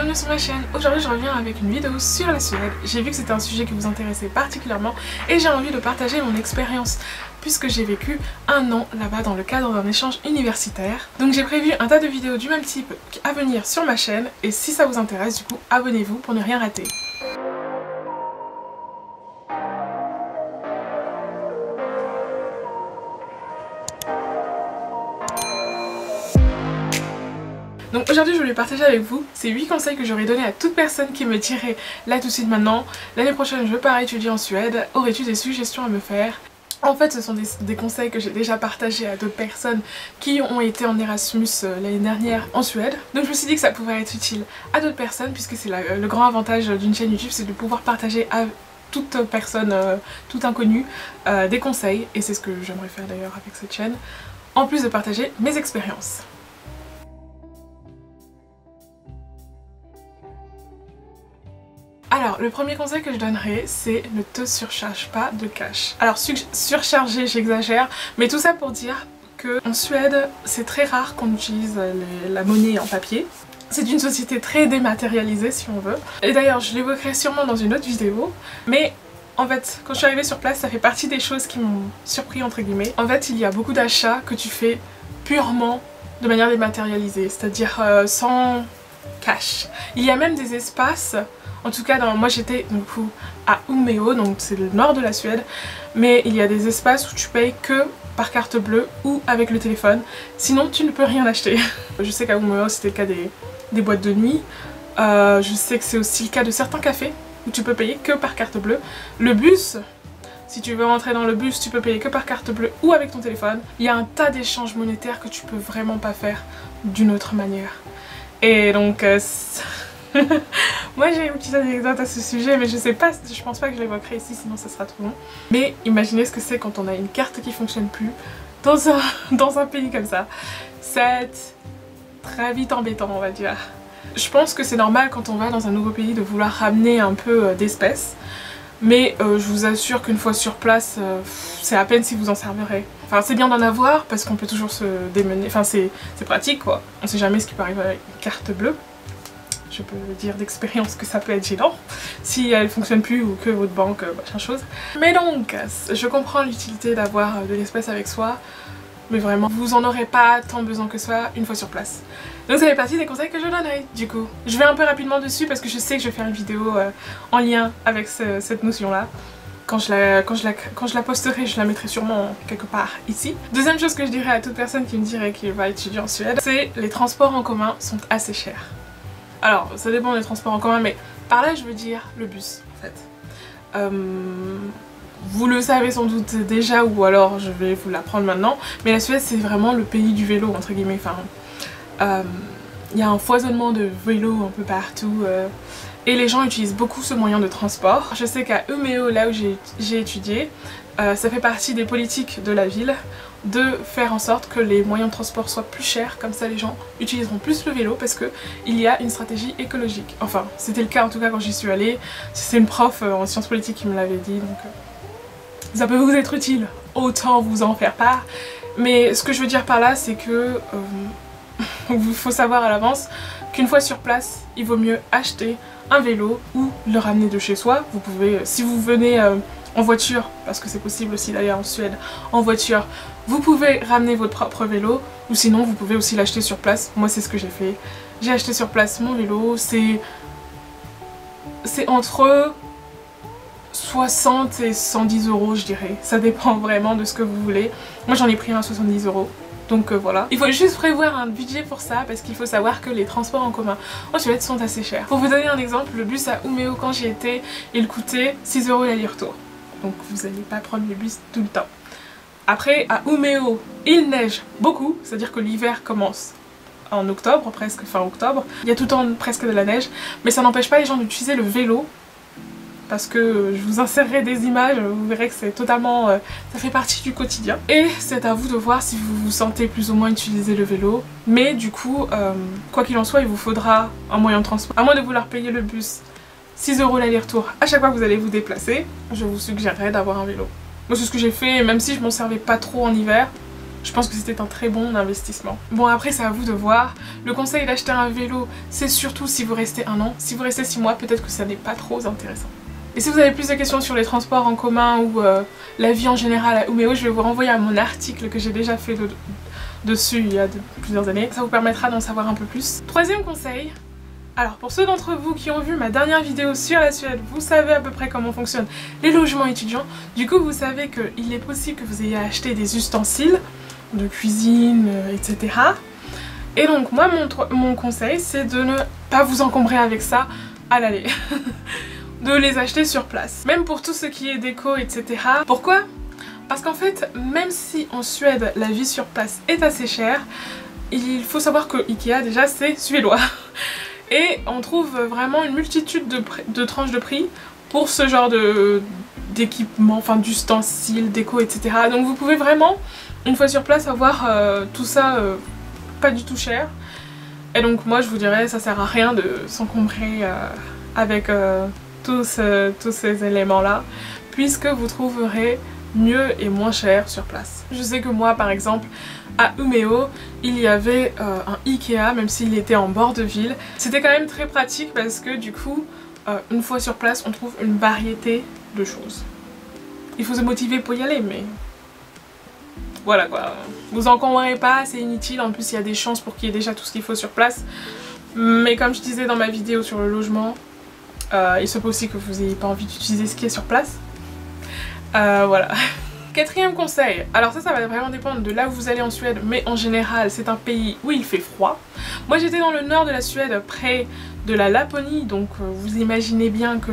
bienvenue sur ma chaîne. Aujourd'hui je reviens avec une vidéo sur la Suède. J'ai vu que c'était un sujet qui vous intéressait particulièrement et j'ai envie de partager mon expérience puisque j'ai vécu un an là-bas dans le cadre d'un échange universitaire. Donc j'ai prévu un tas de vidéos du même type à venir sur ma chaîne et si ça vous intéresse du coup abonnez-vous pour ne rien rater. Donc aujourd'hui je voulais partager avec vous ces 8 conseils que j'aurais donné à toute personne qui me dirait là tout de suite maintenant, l'année prochaine je pars étudier en Suède, aurais-tu des suggestions à me faire? En fait ce sont des conseils que j'ai déjà partagés à d'autres personnes qui ont été en Erasmus l'année dernière en Suède. Donc je me suis dit que ça pouvait être utile à d'autres personnes puisque c'est le grand avantage d'une chaîne YouTube, c'est de pouvoir partager à toute personne, tout inconnu, des conseils. Et c'est ce que j'aimerais faire d'ailleurs avec cette chaîne, en plus de partager mes expériences. Alors, le premier conseil que je donnerais, c'est ne te surcharge pas de cash. Alors, surcharger, j'exagère, mais tout ça pour dire qu'en Suède, c'est très rare qu'on utilise la monnaie en papier. C'est une société très dématérialisée si on veut. Et d'ailleurs, je l'évoquerai sûrement dans une autre vidéo, mais en fait, quand je suis arrivée sur place, ça fait partie des choses qui m'ont surpris entre guillemets. En fait, il y a beaucoup d'achats que tu fais purement de manière dématérialisée, c'est-à-dire sans cash. Il y a même des espaces. En tout cas, moi j'étais du coup à Umeå, donc c'est le nord de la Suède, mais il y a des espaces où tu payes que par carte bleue ou avec le téléphone, sinon tu ne peux rien acheter. Je sais qu'à Umeå c'était le cas des boîtes de nuit, je sais que c'est aussi le cas de certains cafés où tu peux payer que par carte bleue. Le bus, si tu veux rentrer dans le bus, tu peux payer que par carte bleue ou avec ton téléphone. Il y a un tas d'échanges monétaires que tu peux vraiment pas faire d'une autre manière. Et donc... moi j'ai une petite anecdote à ce sujet mais je pense pas que je l'évoquerai ici sinon ça sera trop long. Mais imaginez ce que c'est quand on a une carte qui fonctionne plus dans un pays comme ça. C'est très vite embêtant on va dire. Je pense que c'est normal quand on va dans un nouveau pays de vouloir ramener un peu d'espèces. Mais je vous assure qu'une fois sur place, c'est à peine si vous en servirez. Enfin c'est bien d'en avoir parce qu'on peut toujours se démener, enfin c'est pratique quoi. On sait jamais ce qui peut arriver avec une carte bleue. Je peux dire d'expérience que ça peut être gênant si elle fonctionne plus ou que votre banque, machin chose. Mais donc, je comprends l'utilité d'avoir de l'espèce avec soi, mais vraiment, vous en aurez pas tant besoin que ça une fois sur place. Donc ça fait partie des conseils que je donnerai du coup. Je vais un peu rapidement dessus parce que je sais que je vais faire une vidéo en lien avec cette notion-là. Quand je la posterai, je la mettrai sûrement quelque part ici. Deuxième chose que je dirais à toute personne qui me dirait qu'il va étudier en Suède, c'est les transports en commun sont assez chers. Alors, ça dépend des transports en commun, mais par là je veux dire le bus en fait. Vous le savez sans doute déjà ou alors je vais vous l'apprendre maintenant, mais la Suède c'est vraiment le pays du vélo entre guillemets. Enfin, il y a un foisonnement de vélos un peu partout et les gens utilisent beaucoup ce moyen de transport. Je sais qu'à Umeå, là où j'ai étudié, ça fait partie des politiques de la ville de faire en sorte que les moyens de transport soient plus chers, comme ça les gens utiliseront plus le vélo parce que il y a une stratégie écologique. Enfin, c'était le cas en tout cas quand j'y suis allée, c'est une prof en sciences politiques qui me l'avait dit, donc ça peut vous être utile, autant vous en faire part. Mais ce que je veux dire par là, c'est que il faut savoir à l'avance qu'une fois sur place, il vaut mieux acheter un vélo ou le ramener de chez soi. Vous pouvez, si vous venez en voiture, parce que c'est possible aussi d'aller en Suède en voiture, vous pouvez ramener votre propre vélo ou sinon vous pouvez aussi l'acheter sur place. Moi c'est ce que j'ai fait. J'ai acheté sur place mon vélo, c'est entre 60 et 110 € je dirais. Ça dépend vraiment de ce que vous voulez. Moi j'en ai pris un à 70 €. Donc voilà. Il faut juste prévoir un budget pour ça parce qu'il faut savoir que les transports en commun en Suède sont assez chers. Pour vous donner un exemple, le bus à Umeå quand j'y étais, il coûtait 6 € l'aller-retour. Donc vous n'allez pas prendre le bus tout le temps. Après à Umeå, il neige beaucoup, c'est-à-dire que l'hiver commence en octobre, presque fin octobre. Il y a tout le temps presque de la neige, mais ça n'empêche pas les gens d'utiliser le vélo. Parce que je vous insérerai des images, vous verrez que c'est totalement... ça fait partie du quotidien. Et c'est à vous de voir si vous vous sentez plus ou moins utiliser le vélo. Mais du coup, quoi qu'il en soit, il vous faudra un moyen de transport. À moins de vouloir payer le bus 6 € l'aller-retour à chaque fois que vous allez vous déplacer, je vous suggérerais d'avoir un vélo. Moi c'est ce que j'ai fait, même si je m'en servais pas trop en hiver, je pense que c'était un très bon investissement. Bon après c'est à vous de voir. Le conseil d'acheter un vélo, c'est surtout si vous restez 1 an. Si vous restez 6 mois, peut-être que ça n'est pas trop intéressant. Et si vous avez plus de questions sur les transports en commun ou la vie en général à Umeå, je vais vous renvoyer à mon article que j'ai déjà fait dessus il y a plusieurs années. Ça vous permettra d'en savoir un peu plus. Troisième conseil. Alors pour ceux d'entre vous qui ont vu ma dernière vidéo sur la Suède, vous savez à peu près comment fonctionnent les logements étudiants. Du coup vous savez qu'il est possible que vous ayez acheté des ustensiles de cuisine, etc. Et donc moi mon conseil c'est de ne pas vous encombrer avec ça à l'aller. De les acheter sur place. Même pour tout ce qui est déco, etc. Pourquoi? Parce qu'en fait, même si en Suède la vie sur place est assez chère, il faut savoir que Ikea déjà c'est suédois. Et on trouve vraiment une multitude de tranches de prix pour ce genre d'équipement, enfin d'ustensiles, déco, etc. Donc vous pouvez vraiment, une fois sur place, avoir tout ça pas du tout cher. Et donc moi je vous dirais, ça sert à rien de s'encombrer avec tous ces éléments-là, puisque vous trouverez mieux et moins cher sur place. Je sais que moi par exemple à Umeå il y avait un Ikea, même s'il était en bord de ville. C'était quand même très pratique parce que du coup une fois sur place on trouve une variété de choses. Il faut se motiver pour y aller, mais voilà quoi, vous encombrez pas, c'est inutile, en plus il y a des chances pour qu'il y ait déjà tout ce qu'il faut sur place. Mais comme je disais dans ma vidéo sur le logement, il se peut aussi que vous n'ayez pas envie d'utiliser ce qui est sur place. Voilà. Quatrième conseil, alors ça va vraiment dépendre de là où vous allez en Suède, mais en général c'est un pays où il fait froid. Moi j'étais dans le nord de la Suède, près de la Laponie, donc vous imaginez bien que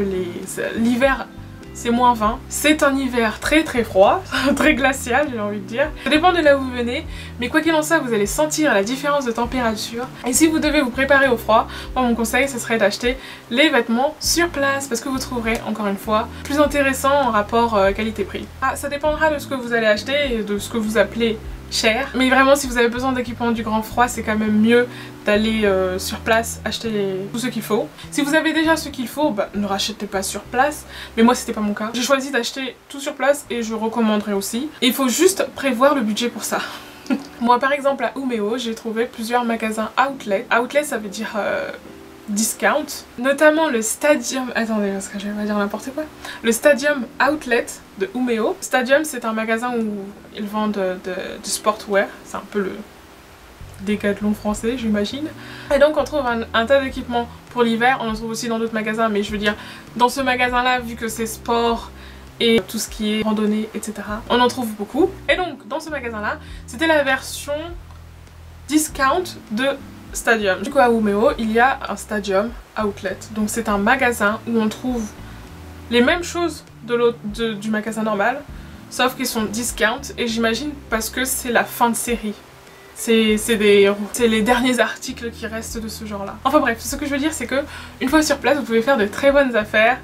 l'hiver c'est -20. C'est un hiver très très froid, très glacial j'ai envie de dire. Ça dépend de là où vous venez, mais quoi qu'il en soit vous allez sentir la différence de température. Et si vous devez vous préparer au froid, moi mon conseil ce serait d'acheter les vêtements sur place, parce que vous trouverez encore une fois plus intéressant en rapport qualité-prix. Ah, ça dépendra de ce que vous allez acheter et de ce que vous appelez cher, mais vraiment si vous avez besoin d'équipement du grand froid c'est quand même mieux d'aller sur place acheter tout ce qu'il faut. Si vous avez déjà ce qu'il faut, bah, ne rachetez pas sur place, mais moi c'était pas mon cas. J'ai choisi d'acheter tout sur place et je recommanderais aussi. Et il faut juste prévoir le budget pour ça. Moi par exemple à Umeå j'ai trouvé plusieurs magasins outlet. Outlet ça veut dire discount, notamment le Stadium, attendez parce que je vais pas dire n'importe quoi, le Stadium Outlet de Umeå. Stadium c'est un magasin où ils vendent du sportwear, c'est un peu le Décathlon français j'imagine. Et donc on trouve un tas d'équipements pour l'hiver, on en trouve aussi dans d'autres magasins, mais je veux dire dans ce magasin là vu que c'est sport et tout ce qui est randonnée etc, on en trouve beaucoup. Et donc dans ce magasin là c'était la version discount de Stadium. Du coup à Umeå il y a un Stadium Outlet, donc c'est un magasin où on trouve les mêmes choses du magasin normal, sauf qu'ils sont discount, et j'imagine parce que c'est la fin de série. C'est les derniers articles qui restent de ce genre là. Enfin bref, ce que je veux dire c'est que une fois sur place vous pouvez faire de très bonnes affaires.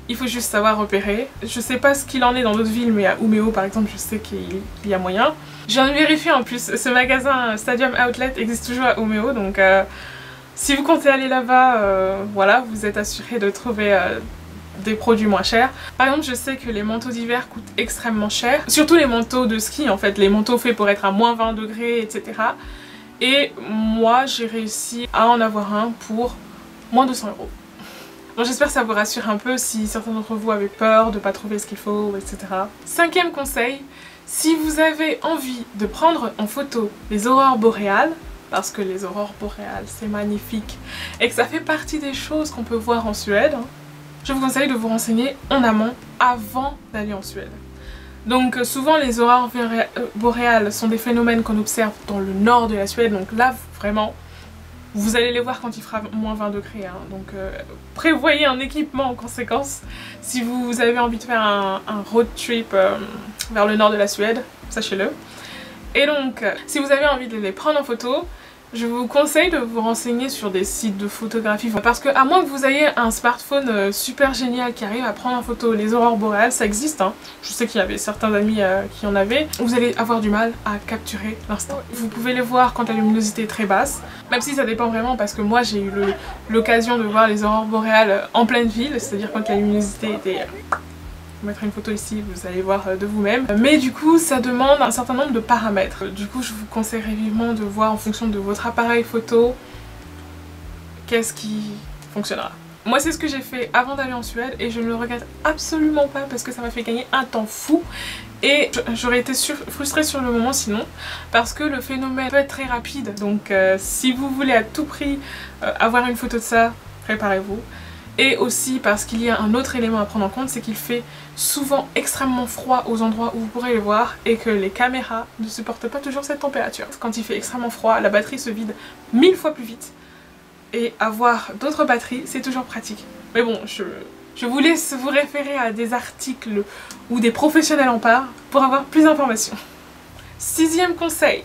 Il faut juste savoir repérer. Je sais pas ce qu'il en est dans d'autres villes, mais à Umeå par exemple je sais qu'il y a moyen. Je viens de vérifier en plus, ce magasin Stadium Outlet existe toujours à Umeå, donc si vous comptez aller là-bas, voilà, vous êtes assuré de trouver des produits moins chers. Par exemple je sais que les manteaux d'hiver coûtent extrêmement cher, surtout les manteaux de ski en fait, les manteaux faits pour être à -20 degrés etc. Et moi j'ai réussi à en avoir un pour moins de 200 €. Bon, j'espère que ça vous rassure un peu si certains d'entre vous avaient peur de pas trouver ce qu'il faut, etc. Cinquième conseil, si vous avez envie de prendre en photo les aurores boréales, parce que les aurores boréales c'est magnifique et que ça fait partie des choses qu'on peut voir en Suède, je vous conseille de vous renseigner en amont avant d'aller en Suède. Donc souvent les aurores boréales sont des phénomènes qu'on observe dans le nord de la Suède, donc là vraiment vous allez les voir quand il fera -20 degrés, hein. Donc prévoyez un équipement en conséquence si vous avez envie de faire un road trip vers le nord de la Suède, sachez-le. Et donc si vous avez envie de les prendre en photo, je vous conseille de vous renseigner sur des sites de photographie, parce que à moins que vous ayez un smartphone super génial qui arrive à prendre en photo les aurores boréales, ça existe hein. Je sais qu'il y avait certains amis qui en avaient, vous allez avoir du mal à capturer l'instant. Vous pouvez les voir quand la luminosité est très basse, même si ça dépend vraiment, parce que moi j'ai eu l'occasion de voir les aurores boréales en pleine ville, c'est-à-dire quand la luminosité était vous mettrai une photo ici, vous allez voir de vous-même. Mais du coup ça demande un certain nombre de paramètres. Du coup je vous conseillerais vivement de voir en fonction de votre appareil photo qu'est-ce qui fonctionnera. Moi c'est ce que j'ai fait avant d'aller en Suède et je ne le regrette absolument pas parce que ça m'a fait gagner un temps fou et j'aurais été frustrée sur le moment sinon parce que le phénomène peut être très rapide. Donc si vous voulez à tout prix avoir une photo de ça, préparez-vous. Et aussi parce qu'il y a un autre élément à prendre en compte, c'est qu'il fait souvent extrêmement froid aux endroits où vous pourrez les voir et que les caméras ne supportent pas toujours cette température. Quand il fait extrêmement froid, la batterie se vide 1000 fois plus vite. Et avoir d'autres batteries, c'est toujours pratique. Mais bon, je vous laisse vous référer à des articles où des professionnels en parlent pour avoir plus d'informations. 6e conseil.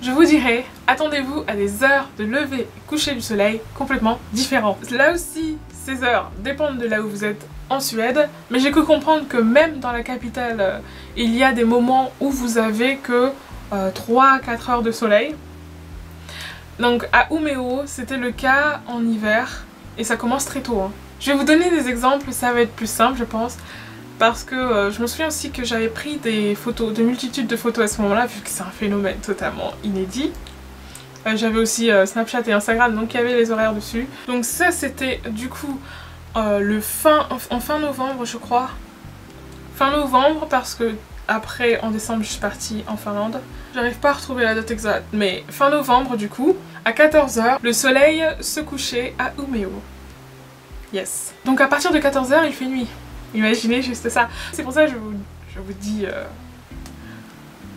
Je vous dirais, attendez-vous à des heures de lever et coucher du soleil complètement différentes. Là aussi, ces heures dépendent de là où vous êtes en Suède, mais j'ai cru comprendre que même dans la capitale, il y a des moments où vous avez que 3-4 heures de soleil. Donc à Umeå, c'était le cas en hiver et ça commence très tôt. Je vais vous donner des exemples, ça va être plus simple je pense. Parce que je me souviens aussi que j'avais pris des photos, de multitudes de photos à ce moment-là, vu que c'est un phénomène totalement inédit. J'avais aussi Snapchat et Instagram, donc il y avait les horaires dessus. Donc ça c'était du coup en fin novembre je crois. Fin novembre parce que après en décembre je suis partie en Finlande. J'arrive pas à retrouver la date exacte, mais fin novembre du coup, à 14 h, le soleil se couchait à Umeå. Yes. Donc à partir de 14 h, il fait nuit. Imaginez juste ça. C'est pour ça que je vous dis...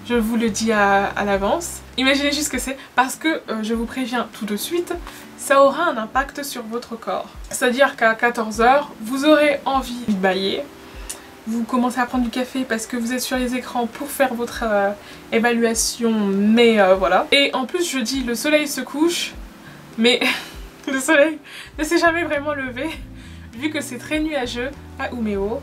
je vous le dis à l'avance. Imaginez juste ce que c'est, parce que je vous préviens tout de suite, ça aura un impact sur votre corps. C'est-à-dire qu'à 14 h, vous aurez envie de bailler. Vous commencez à prendre du café parce que vous êtes sur les écrans pour faire votre évaluation, mais voilà. Et en plus je dis le soleil se couche, mais le soleil ne s'est jamais vraiment levé, vu que c'est très nuageux à Umeå.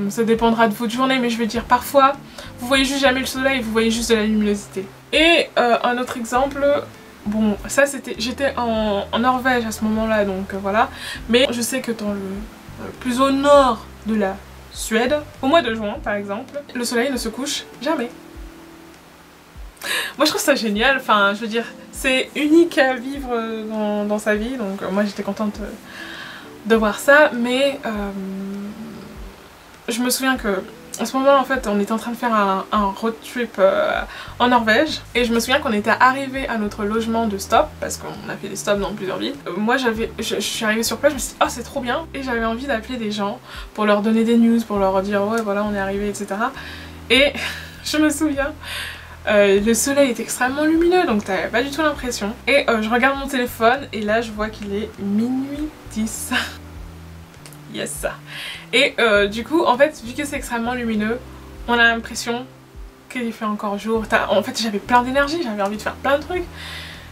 Ça dépendra de votre journée, mais je vais dire parfois, vous voyez juste jamais le soleil, vous voyez juste de la luminosité. Et un autre exemple, bon ça c'était, j'étais en Norvège à ce moment-là, donc voilà. Mais je sais que dans le plus au nord de la Suède, au mois de juin par exemple, le soleil ne se couche jamais. Moi je trouve ça génial, enfin je veux dire, c'est unique à vivre dans sa vie, donc moi j'étais contente de voir ça, mais je me souviens que à ce moment-là en fait on était en train de faire un road trip en Norvège et je me souviens qu'on était arrivé à notre logement de stop parce qu'on a fait des stops dans plusieurs villes. Moi je suis arrivée sur place, je me suis dit oh c'est trop bien et j'avais envie d'appeler des gens pour leur donner des news, pour leur dire ouais voilà on est arrivé etc. Et je me souviens le soleil est extrêmement lumineux donc t'avais pas du tout l'impression et je regarde mon téléphone et là je vois qu'il est minuit 10. Yes. Et du coup en fait vu que c'est extrêmement lumineux on a l'impression qu'il fait encore jour. En fait j'avais plein d'énergie, j'avais envie de faire plein de trucs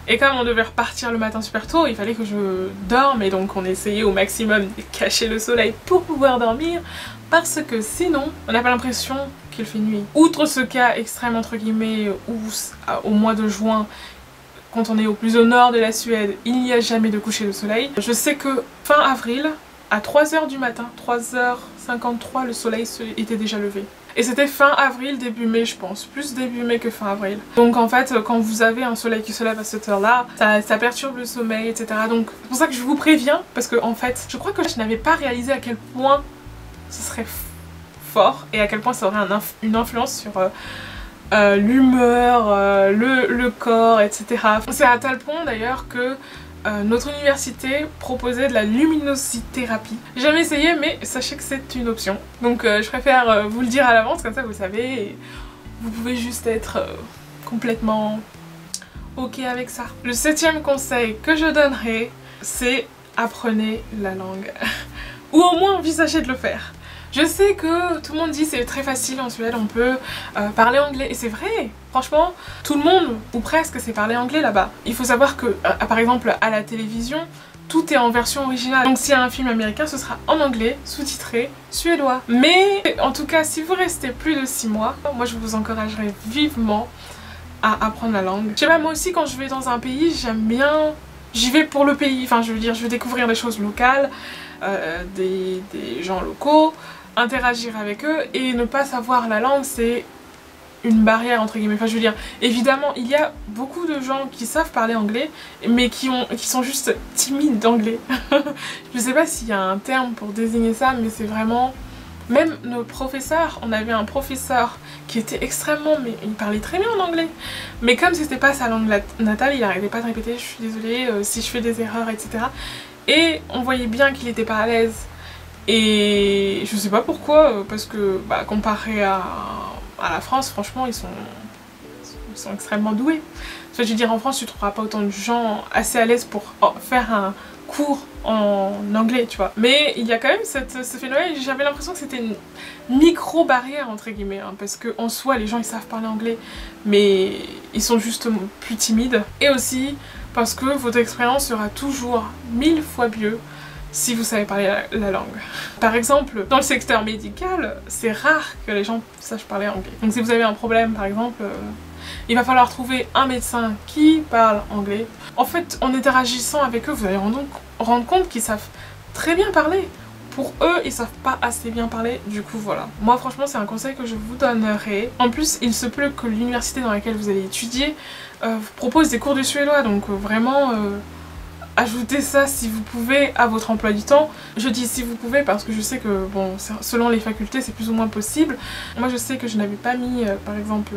et comme on devait repartir le matin super tôt il fallait que je dorme et donc on essayait au maximum de cacher le soleil pour pouvoir dormir parce que sinon on n'a pas l'impression qu'il fait nuit. Outre ce cas extrême entre guillemets où au mois de juin quand on est au plus au nord de la Suède il n'y a jamais de coucher de soleil, je sais que fin avril à 3 h du matin, 3 h 53, le soleil était déjà levé. Et c'était fin avril, début mai je pense, plus début mai que fin avril. Donc en fait quand vous avez un soleil qui se lève à cette heure là, ça perturbe le sommeil etc. Donc c'est pour ça que je vous préviens, parce que en fait je crois que je n'avais pas réalisé à quel point ce serait fort et à quel point ça aurait une influence sur l'humeur, le corps etc. C'est à tel point d'ailleurs que notre université proposait de la luminosithérapie. J'ai jamais essayé mais sachez que c'est une option. Donc je préfère vous le dire à l'avance, comme ça vous le savez et vous pouvez juste être complètement ok avec ça. Le 7e conseil que je donnerai, c'est apprenez la langue. Ou au moins envisagez de le faire. Je sais que tout le monde dit c'est très facile en Suède, on peut parler anglais et c'est vrai, franchement tout le monde ou presque sait parler anglais là-bas. Il faut savoir que par exemple à la télévision tout est en version originale, donc s'il y a un film américain ce sera en anglais, sous-titré suédois. Mais en tout cas si vous restez plus de 6 mois, moi je vous encouragerais vivement à apprendre la langue. Je sais pas, moi aussi quand je vais dans un pays j'aime bien, j'y vais pour le pays, enfin je veux dire je veux découvrir des choses locales, des gens locaux. interagir avec eux, et ne pas savoir la langue c'est une barrière entre guillemets. Enfin je veux dire, évidemment il y a beaucoup de gens qui savent parler anglais mais qui sont juste timides d'anglais. Je sais pas s'il y a un terme pour désigner ça, mais c'est vraiment... Même nos professeurs, on avait un professeur qui était extrêmement... mais il parlait très bien en anglais. Mais comme c'était pas sa langue natale, il arrêtait pas de répéter je suis désolée si je fais des erreurs, etc. Et on voyait bien qu'il était pas à l'aise. Et je sais pas pourquoi, parce que comparé à la France, franchement, ils sont extrêmement doués. Enfin, je veux dire, en France, tu trouveras pas autant de gens assez à l'aise pour faire un cours en anglais, tu vois. Mais il y a quand même ce phénomène, j'avais l'impression que c'était une micro-barrière, entre guillemets, hein, parce qu'en soi, les gens, ils savent parler anglais, mais ils sont juste plus timides. Et aussi, parce que votre expérience sera toujours 1000 fois mieux si vous savez parler la langue. Par exemple, dans le secteur médical, c'est rare que les gens sachent parler anglais. Donc si vous avez un problème, par exemple, il va falloir trouver un médecin qui parle anglais. En fait, en interagissant avec eux, vous allez rendre compte qu'ils savent très bien parler. Pour eux, ils savent pas assez bien parler, du coup voilà. Moi franchement, c'est un conseil que je vous donnerai. En plus, il se peut que l'université dans laquelle vous allez étudier vous propose des cours de suédois, donc vraiment... ajoutez ça si vous pouvez à votre emploi du temps. Je dis si vous pouvez parce que je sais que bon, selon les facultés c'est plus ou moins possible. Moi je sais que je n'avais pas mis par exemple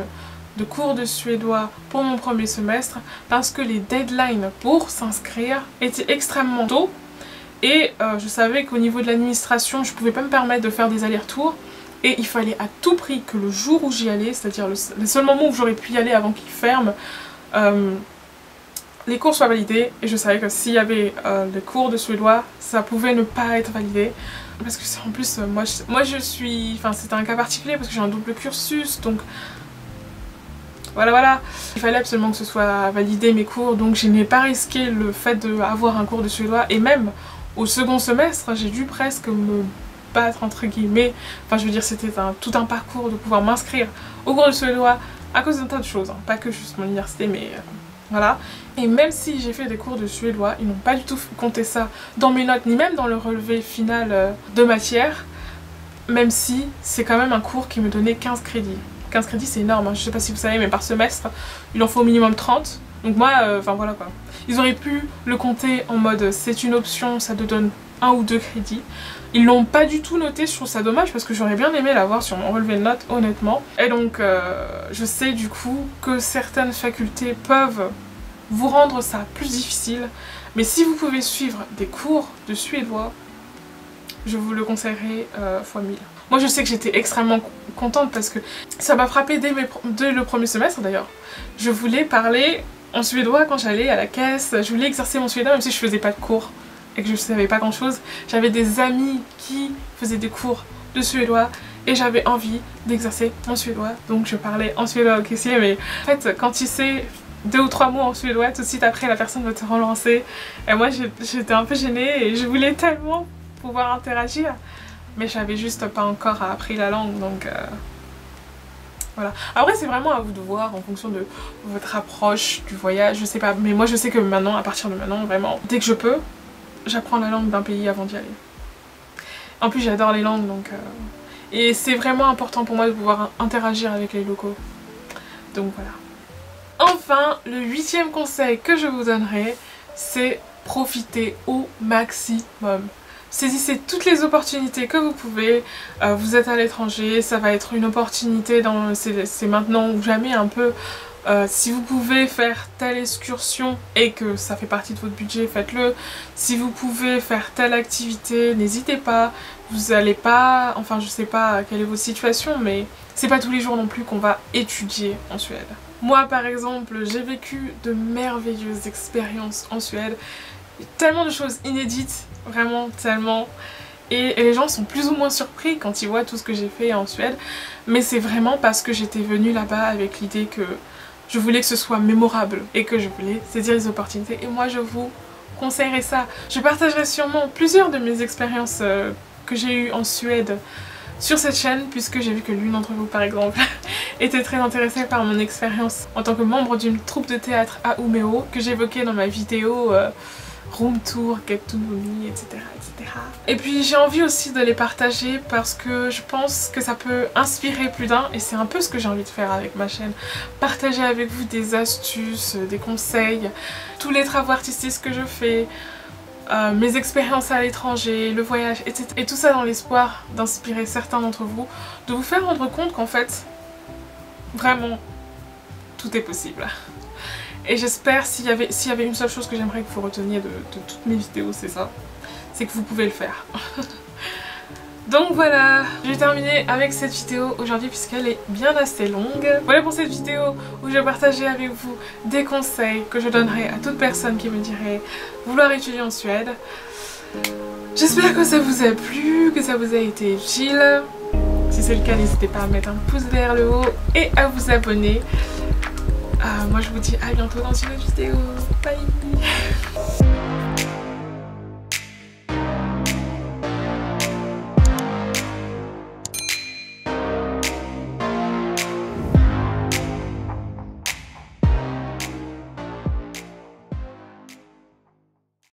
de cours de suédois pour mon premier semestre parce que les deadlines pour s'inscrire étaient extrêmement tôt et je savais qu'au niveau de l'administration je pouvais pas me permettre de faire des allers-retours et il fallait à tout prix que le jour où j'y allais, c'est-à-dire le seul moment où j'aurais pu y aller avant qu'ils ferment, les cours soient validés, et je savais que s'il y avait des cours de suédois, ça pouvait ne pas être validé. Parce que en plus, moi je suis... Enfin c'était un cas particulier parce que j'ai un double cursus, donc... Voilà. Il fallait absolument que ce soit validé mes cours, donc je n'ai pas risqué le fait d'avoir un cours de suédois. Et même au second semestre, j'ai dû presque me battre entre guillemets. Enfin je veux dire, c'était tout un parcours de pouvoir m'inscrire au cours de suédois à cause d'un tas de choses. Hein. Pas que juste mon université, mais... Voilà, et même si j'ai fait des cours de suédois, ils n'ont pas du tout compté ça dans mes notes, ni même dans le relevé final de matière, même si c'est quand même un cours qui me donnait 15 crédits. 15 crédits c'est énorme, hein. Je sais pas si vous savez, mais par semestre, il en faut au minimum 30. Donc moi, enfin voilà quoi. Ils auraient pu le compter en mode c'est une option, ça te donne 1 ou 2 crédits. Ils l'ont pas du tout noté, je trouve ça dommage parce que j'aurais bien aimé l'avoir sur mon relevé de notes, honnêtement. Et donc je sais du coup que certaines facultés peuvent vous rendre ça plus difficile, mais si vous pouvez suivre des cours de suédois, je vous le conseillerais fois 1000. Moi je sais que j'étais extrêmement contente parce que ça m'a frappé dès le premier semestre d'ailleurs. Je voulais parler en suédois quand j'allais à la caisse, je voulais exercer mon suédois même si je faisais pas de cours et que je savais pas grand chose. J'avais des amis qui faisaient des cours de suédois et j'avais envie d'exercer mon suédois, donc je parlais en suédois au caissier. Mais en fait quand tu sais 2 ou 3 mots en suédois, tout de suite après la personne va te relancer et moi j'étais un peu gênée et je voulais tellement pouvoir interagir mais j'avais juste pas encore appris la langue, donc voilà. Après c'est vraiment à vous de voir en fonction de votre approche du voyage, je sais pas, mais moi je sais que maintenant, à partir de maintenant, vraiment, dès que je peux, j'apprends la langue d'un pays avant d'y aller. En plus j'adore les langues, donc et c'est vraiment important pour moi de pouvoir interagir avec les locaux, donc voilà. Enfin, le 8e conseil que je vous donnerai, c'est profiter au maximum. Saisissez toutes les opportunités que vous pouvez. Vous êtes à l'étranger, ça va être une opportunité, c'est maintenant ou jamais un peu. Si vous pouvez faire telle excursion et que ça fait partie de votre budget, faites-le. Si vous pouvez faire telle activité, n'hésitez pas. Vous allez pas, enfin je sais pas quelle est votre situation, mais c'est pas tous les jours non plus qu'on va étudier en Suède. Moi par exemple, j'ai vécu de merveilleuses expériences en Suède. Tellement de choses inédites, vraiment tellement. Et les gens sont plus ou moins surpris quand ils voient tout ce que j'ai fait en Suède. Mais c'est vraiment parce que j'étais venue là-bas avec l'idée que je voulais que ce soit mémorable et que je voulais saisir les opportunités. Et moi je vous conseillerais ça. Je partagerai sûrement plusieurs de mes expériences que j'ai eues en Suède sur cette chaîne, puisque j'ai vu que l'une d'entre vous par exemple était très intéressée par mon expérience en tant que membre d'une troupe de théâtre à Umeå que j'évoquais dans ma vidéo room tour, get to know me, etc. etc. Et puis j'ai envie aussi de les partager parce que je pense que ça peut inspirer plus d'un et c'est un peu ce que j'ai envie de faire avec ma chaîne. Partager avec vous des astuces, des conseils, tous les travaux artistiques que je fais, mes expériences à l'étranger, le voyage, etc. Et tout ça dans l'espoir d'inspirer certains d'entre vous, de vous faire rendre compte qu'en fait, vraiment, tout est possible. Et j'espère, s'il y avait une seule chose que j'aimerais que vous reteniez de toutes mes vidéos, c'est ça. C'est que vous pouvez le faire. Donc voilà, j'ai terminé avec cette vidéo aujourd'hui puisqu'elle est bien assez longue. Voilà pour cette vidéo où je partageais avec vous des conseils que je donnerai à toute personne qui me dirait vouloir étudier en Suède. J'espère que ça vous a plu, que ça vous a été utile. Si c'est le cas, n'hésitez pas à mettre un pouce vers le haut et à vous abonner. Moi je vous dis à bientôt dans une autre vidéo. Bye.